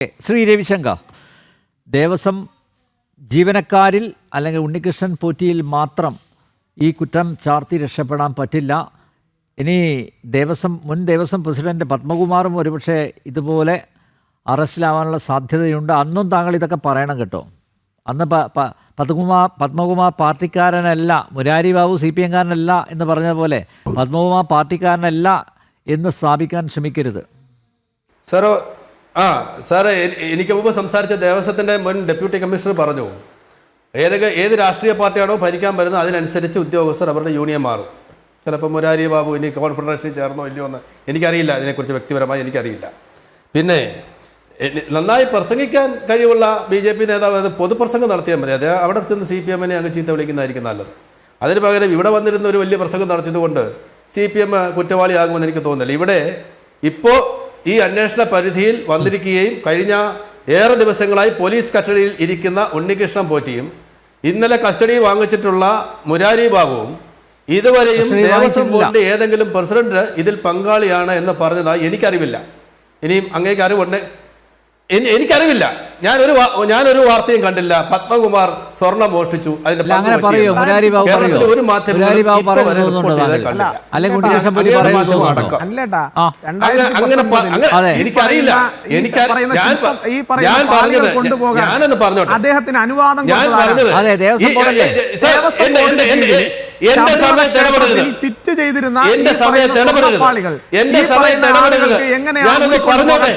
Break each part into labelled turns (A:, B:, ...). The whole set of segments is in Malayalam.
A: ശ്രീ രവിശങ്കർ, ദേവസ്വം ജീവനക്കാരിൽ അല്ലെങ്കിൽ ഉണ്ണികൃഷ്ണൻ പോറ്റിയിൽ മാത്രം ഈ കുറ്റം ചാർത്തി രക്ഷപ്പെടാൻ പറ്റില്ല. ഇനി മുൻ ദേവസ്വം പ്രസിഡന്റ് പത്മകുമാറും ഒരുപക്ഷെ ഇതുപോലെ അറസ്റ്റിലാവാനുള്ള സാധ്യതയുണ്ട്. അന്നും താങ്കൾ ഇതൊക്കെ പറയണം കേട്ടോ. അന്ന് പത്മകുമാർ പാർട്ടിക്കാരനല്ല, മുരാരി ബാബു CPM കാരനല്ല എന്ന് പറഞ്ഞ പോലെ പത്മകുമാർ പാർട്ടിക്കാരനല്ല എന്ന് സ്ഥാപിക്കാൻ ശ്രമിക്കരുത്.
B: സാറേ, എനിക്ക് മുമ്പ് സംസാരിച്ച ദേവസ്വത്തിൻ്റെ മുൻ ഡെപ്യൂട്ടി കമ്മീഷണർ പറഞ്ഞു, ഏത് രാഷ്ട്രീയ പാർട്ടിയാണോ ഭരിക്കാൻ വരുന്നത് അതിനനുസരിച്ച് ഉദ്യോഗസ്ഥർ അവരുടെ യൂണിയൻ മാറും. ചിലപ്പോൾ മുരാരി ബാബു ഇനി കോൺഫെഡറേഷനിൽ ചേർന്നോ ഇല്ലയോ എന്ന് എനിക്കറിയില്ല, ഇതിനെക്കുറിച്ച് വ്യക്തിപരമായി എനിക്കറിയില്ല. പിന്നെ നന്നായി പ്രസംഗിക്കാൻ കഴിവുള്ള BJP നേതാവ് അത് പൊതുപ്രസംഗം നടത്തിയാൽ മതി. അത് അവിടെ ചെന്ന് CPM-നെ അങ്ങ് ചീത്ത വിളിക്കുന്നതായിരിക്കും നല്ലത്. അതിന് പകരം ഇവിടെ വന്നിരുന്ന ഒരു വലിയ പ്രസംഗം നടത്തിയതുകൊണ്ട് CPM കുറ്റവാളിയാകുമെന്ന് എനിക്ക് തോന്നുന്നില്ല. ഇവിടെ ഇപ്പോൾ ഈ അന്വേഷണ പരിധിയിൽ വന്നിരിക്കുകയും കഴിഞ്ഞ ഏറെ ദിവസങ്ങളായി പോലീസ് കസ്റ്റഡിയിൽ ഇരിക്കുന്ന ഉണ്ണികൃഷ്ണൻ പോറ്റിയും ഇന്നലെ കസ്റ്റഡി വാങ്ങിച്ചിട്ടുള്ള മുരാരി ബാബുവും ഇതുവരെയും ദേവസ്വം ബോർഡിൻ്റെ ഏതെങ്കിലും പ്രസിഡന്റ് ഇതിൽ പങ്കാളിയാണ് എന്ന് പറഞ്ഞതായി എനിക്കറിവില്ല. ഇനിയും അങ്ങേക്ക് അറിവുണ്ട്, എനിക്കറിവില്ല. ഞാനൊരു വാർത്തയും കണ്ടില്ല പത്മകുമാർ സ്വർണം മോഷ്ടിച്ചു അതിന്റെ ഒരു എനിക്കറിയില്ല. ഞാനൊന്ന് പറഞ്ഞോട്ടെ,
C: അദ്ദേഹത്തിന് അനുവാദം
B: എന്റെ സമയത്ത് ഇടപെടരുത്,
C: ഫിറ്റ് ചെയ്തിരുന്ന
B: എന്റെ സമയത്ത് ഇടപെടരുത്, എന്റെ സമയത്ത് ഇടപെടരുത്. ഞാനൊന്ന് പറഞ്ഞോട്ടെ,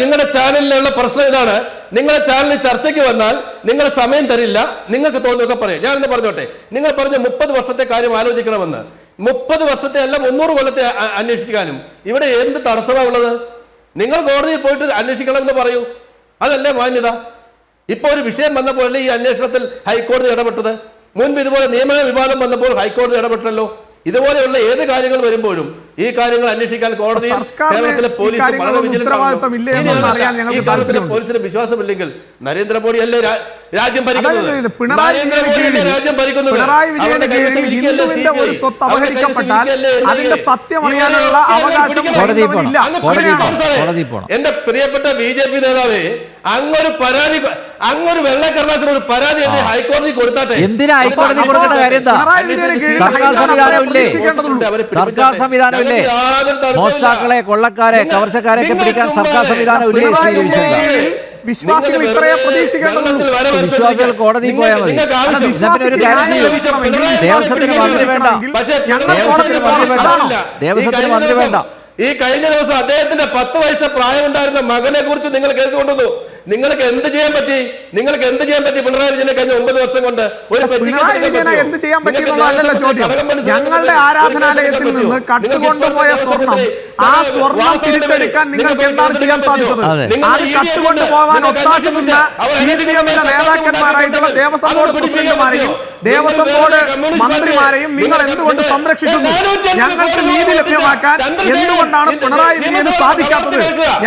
B: നിങ്ങളുടെ ചാനലിലുള്ള പ്രശ്നം ഇതാണ്. നിങ്ങളുടെ ചാനലിൽ ചർച്ചയ്ക്ക് വന്നാൽ നിങ്ങൾ സമയം തരില്ല, നിങ്ങൾക്ക് തോന്നുന്നൊക്കെ പറയും. ഞാനൊന്ന് പറഞ്ഞോട്ടെ, നിങ്ങൾ പറഞ്ഞ 30 വർഷത്തെ കാര്യം ആലോചിക്കണമെന്ന്. 30 വർഷത്തെ അല്ല 300 കൊല്ലത്തെ അന്വേഷിക്കാനും ഇവിടെ എന്ത് തടസ്സമാണ് ഉള്ളത്? നിങ്ങൾ കോടതിയിൽ പോയിട്ട് അന്വേഷിക്കണമെന്ന് പറയൂ, അതല്ലേ മാന്യത? ഇപ്പോൾ ഒരു വിഷയം വന്നപ്പോഴല്ലേ ഈ അന്വേഷണത്തിൽ ഹൈക്കോടതി ഇടപെട്ടത്? മുൻപ് ഇതുപോലെ നിയമന വിവാദം വന്നപ്പോൾ ഹൈക്കോടതി ഇടപെട്ടല്ലോ. ഇതുപോലെയുള്ള ഏത് കാര്യങ്ങൾ വരുമ്പോഴും ഈ കാര്യങ്ങൾ അന്വേഷിക്കാൻ കോടതിയും കേരളത്തിലെ പോലീസും പോലീസിന് വിശ്വാസമില്ലെങ്കിൽ നരേന്ദ്രമോദി അല്ലേ രാജ്യം ഭരിക്കുന്നത്? എന്റെ പ്രിയപ്പെട്ട BJP നേതാവേ, അങ്ങൊരു വെള്ളക്കടലാസിന് ഒരു പരാതി എഴുതി ഹൈക്കോടതി കൊടുത്താട്ടെ.
A: എന്തിനാ ഹൈക്കോടതി കൊടുക്കേണ്ട കാര്യം എന്താ? സർക്കാർ സംവിധാനമില്ലേ? സർക്കാർ സംവിധാനമില്ലേ? മോഷ്ടാക്കളെ, കൊള്ളക്കാരെ, കവർച്ചക്കാരെ ഒക്കെ പിടിക്കാൻ സർക്കാർ സംവിധാനമില്ലേ?
C: വിശ്വാസികൾ ഇത്രയേ പ്രതീക്ഷിക്കേണ്ടതുള്ളൂ.
A: വിശ്വാസികൾ കോടതി പോയാൽ മതി. ഒരു കാര്യം ചെയ്യും, ദേവസ്വത്തിന് മന്ത്രി വേണ്ട, ദേവസ്വത്തിന് മന്ത്രി വേണ്ട.
B: ഈ കഴിഞ്ഞ ദിവസം അദ്ദേഹത്തിന്റെ 10 വയസ്സ് പ്രായമുണ്ടായിരുന്ന മകനെ കുറിച്ച് നിങ്ങൾ കേസ് കൊണ്ടുവന്നു. നിങ്ങൾക്ക് എന്ത് ചെയ്യാൻ പറ്റി? പിണറായി വിജയനെ കഴിഞ്ഞ 9 വർഷം കൊണ്ട്
C: എന്ത് ചെയ്യാൻ പറ്റിയെന്നുള്ളതല്ല ചോദ്യം. ഞങ്ങളുടെ ആരാധനാലയത്തിൽ നിന്ന് കട്ടുകൊണ്ടുപോയ സ്വർണം, ആ സ്വർണം തിരിച്ചെടുക്കാൻ നിങ്ങൾക്ക് എന്താണ് ചെയ്യാൻ സാധിച്ചത്? അത് കട്ടുകൊണ്ടുപോകാൻ ഒത്താശ നിന്ന CPM-ന്റെ നേതാക്കന്മാരായിട്ടുള്ള ദേവസ്വം ബോർഡ് പ്രസിഡന്റുമാരെയും ദേവസ്വം ബോർഡ് മന്ത്രിമാരെയും നിങ്ങൾ എന്തുകൊണ്ട് സംരക്ഷിക്കുന്നു? ഞങ്ങൾക്ക് നീതി ലഭ്യമാക്കാൻ എന്തുകൊണ്ടാണ് പിണറായി വിജയന് സാധിക്കാത്തത്?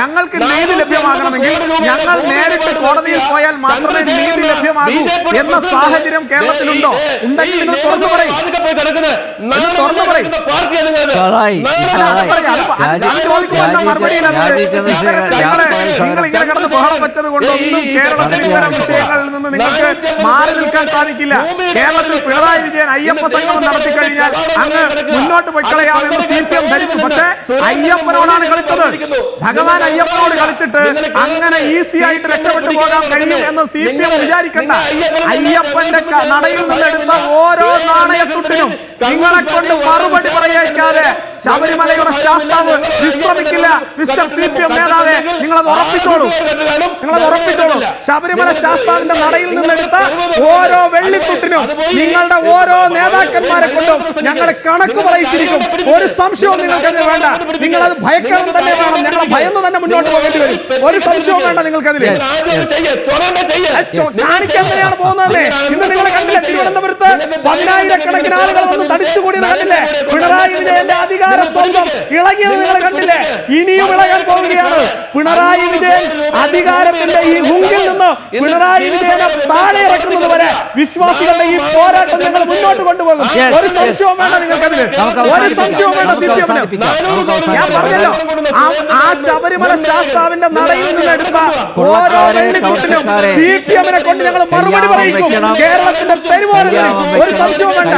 C: ഞങ്ങൾക്ക് നീതി ലഭ്യമാകണമെങ്കിൽ ഞങ്ങൾ നേരിട്ട് കോടതിയിൽ പോയാൽ മാത്രമേ നീതി ലഭ്യമാകൂ എന്ന സാഹചര്യം കേരളത്തിലുണ്ടോ? ഉണ്ടെങ്കിൽ നിങ്ങൾ തുറന്നു പറയും. നിങ്ങൾ ഇങ്ങനെ കിടന്ന് ബഹളം വെച്ചത് കൊണ്ടൊന്നും കേരളത്തിൽ ഇത്തരം വിഷയങ്ങളിൽ നിന്ന് നിങ്ങൾക്ക് മാറി നിൽക്കാൻ സാധിക്കില്ല. കേരളത്തിൽ പിണറായി വിജയൻ അയ്യപ്പ സംഗമം നടത്തി കഴിഞ്ഞാൽ അങ്ങ് മുന്നോട്ട് പോയി കളയാമെന്ന് CPM ധരിച്ചു. പക്ഷേ അയ്യപ്പനോടാണ് കളിച്ചത്. ഭഗവാൻ അയ്യപ്പനോട് കളിച്ചിട്ട് അങ്ങനെ ഈസി ആയിട്ട് രക്ഷപ്പെട്ടു പോകാൻ കഴിയും എന്ന് CPM വിചാരിക്കണ്ട. അയ്യപ്പന്റെ നടയിൽ നിന്നെടുത്ത ഓരോ നാണയത്തുട്ടിനും നിങ്ങളെ കൊണ്ട് മറുപടി പറയിക്കാതെ ശബരിമലയുടെ ശാസ്താവ് വിശ്രമിക്കില്ല. മിസ്റ്റർ CPM നേതാവേ, നിങ്ങളത് ഉറപ്പിച്ചോളൂ. ശബരിമല ശാസ്താവിന്റെ നടയിൽ നിന്നെടുത്ത ഓരോ വെള്ളിത്തുട്ടിനും നിങ്ങളുടെ ഓരോ നേതാക്കന്മാരെ കൊണ്ടും ഞങ്ങളെ കണക്ക് പറയിച്ചിരിക്കും. ഒരു സംശയവും നിങ്ങൾക്കതിന് വേണ്ട. നിങ്ങളത് ഭയക്കണം തന്നെ വേണം. ഞങ്ങൾ ഭയന്ന് തന്നെ മുന്നോട്ട് പോകേണ്ടി വരും. ഒരു സംശയവും വേണ്ട നിങ്ങൾക്കതിൽ. കാണിക്കാൻ തന്നെയാണ് പോകുന്നത്. ഇന്ന് നിങ്ങൾ കണ്ടില്ലേ, തിരുവനന്തപുരത്ത് 10,000-കണക്കിന് ആളുകൾ വന്ന് തടിച്ചുകൂടിയത് കണ്ടില്ലേ? പിണറായി വിജയന്റെ അധികാര സ്വന്തം ഇളകിയത് നിങ്ങൾ കണ്ടില്ലേ? ഇനിയും ഇളകാൻ പോവുകയാണ്. പിണറായി വിജയൻ അധികാരത്തിന്റെ ഈ ഹുങ്കിൽ നിന്ന് പിണറായി വിജയനെ താഴെ ഇറക്കുന്നത് വരെ വിശ്വാസികളുടെ ഈ പോരാട്ടം ഞങ്ങൾ മുന്നോട്ട് കൊണ്ടുപോകും. ഒരു സംശയവും വേണ്ട നിങ്ങൾക്കതിൽ, ഒരു സംശയവും വേണ്ട. ഞാൻ പറഞ്ഞല്ലോ, ആ ശബരിമല ശാസ്താവിന്റെ നടയിൽ നിന്നെടുത്ത ഓരോ വെള്ളിക്കുട്ടിനും CPM-നെ കൊണ്ട് ഞങ്ങൾ മറുപടി പറയിക്കും. കേരളത്തിന്റെ തെരുവോരങ്ങളിൽ ഒരു സംശയവും വേണ്ട.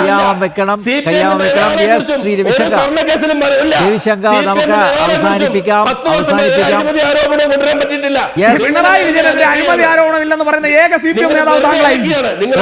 A: നമുക്ക് അവസാനിപ്പിക്കാം.
C: പിണറായി വിജയനെതിരെ അഴിമതി ആരോപണമില്ലെന്ന് പറയുന്ന ഏക CPM നേതാവ് താങ്കളായിരിക്കും.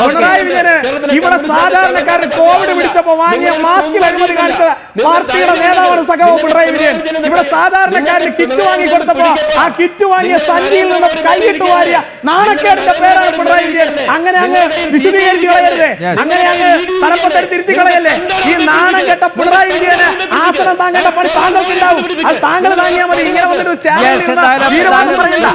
C: പിണറായി വിജയന് ഇവിടെ സാധാരണക്കാരന് കോവിഡ് പിടിച്ചപ്പോ വാങ്ങിയ മാസ്കിൽ അഴിമതി കാണിച്ച പാർട്ടിയുടെ നേതാവാണ് സഖാവ് പിണറായി വിജയൻ. ഇവിടെ സാധാരണക്കാരന് കിറ്റ് വാങ്ങി കൊടുത്തപ്പോ ആ കിറ്റ് വാങ്ങിയ സഞ്ചിയിൽ നിന്ന് കൈയിട്ട് വാരിയ നാണക്കേടിന്റെ പേരാണ് പിണറായി വിജയൻ. അങ്ങനെ അങ്ങ് വിശദീകരിച്ച് കളയരുത്, അങ്ങനെ അങ്ങ് തലപ്പത്തെടുത്ത് ഇരുത്തി കളയല്ലേ. ഈ നാണം കെട്ട പിണറായി വിജയന് ആസനം താങ്കേണ്ട പണി താങ്കൾക്ക് ഉണ്ടാവും. അത് താങ്കൾ താങ്ങിയാൽ മതി. ഇങ്ങനെ വന്നിട്ട് ചാനൽ തീരുമാനം പറയില്ല.